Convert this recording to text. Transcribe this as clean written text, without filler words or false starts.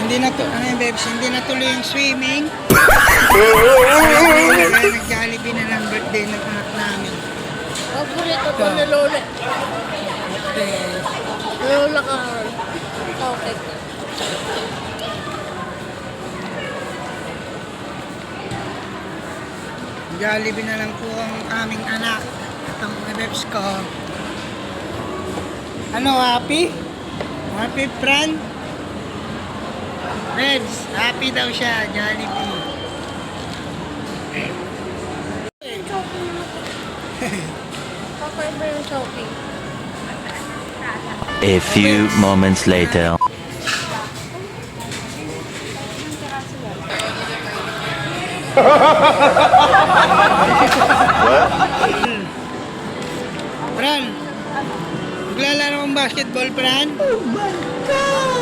Hindi na to, ano yung Bebs, hindi na tuloy yung swimming. Nag-Jollibee na lang birthday ng anak namin. Paborito ko ni Lola. Lola ka. Okay. Jollibee na lang po ang aming anak. At ang Bebs ko. Ano, happy? Happy, friend? Bebs, happy daw siya, Jollibee. Kakaiba yung shopping. A few moments later. Fran, maglalaro ng basketball, Fran? Oh my God!